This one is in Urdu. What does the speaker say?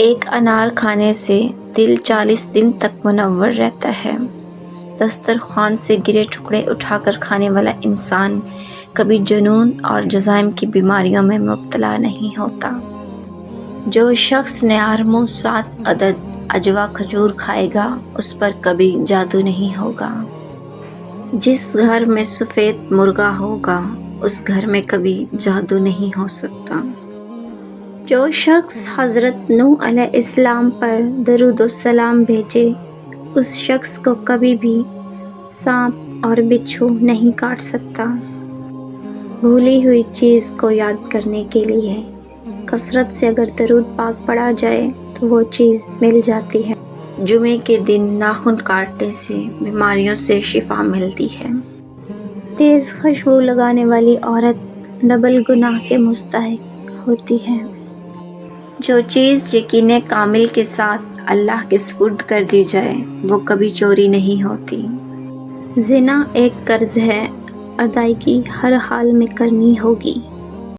ایک انار کھانے سے دل 40 دن تک منور رہتا ہے۔ دسترخوان سے گرے ٹکڑے اٹھا کر کھانے والا انسان کبھی جنون اور جذام کی بیماریوں میں مبتلا نہیں ہوتا۔ جو شخص نیارمو 7 عدد اجوا کھجور کھائے گا اس پر کبھی جادو نہیں ہوگا۔ جس گھر میں سفید مرغا ہوگا اس گھر میں کبھی جادو نہیں ہو سکتا۔ جو شخص حضرت نوح علیہ السلام پر درود و سلام بھیجے اس شخص کو کبھی بھی سانپ اور بچھو نہیں کاٹ سکتا۔ بھولی ہوئی چیز کو یاد کرنے کے لیے کثرت سے اگر درود پاک پڑھا جائے تو وہ چیز مل جاتی ہے۔ جمعے کے دن ناخن کاٹنے سے بیماریوں سے شفا ملتی ہے۔ تیز خوشبو لگانے والی عورت ڈبل گناہ کے مستحق ہوتی ہے۔ جو چیز یقین کامل کے ساتھ اللہ کے سپرد کر دی جائے وہ کبھی چوری نہیں ہوتی۔ زنا ایک قرض ہے، ادائیگی ہر حال میں کرنی ہوگی۔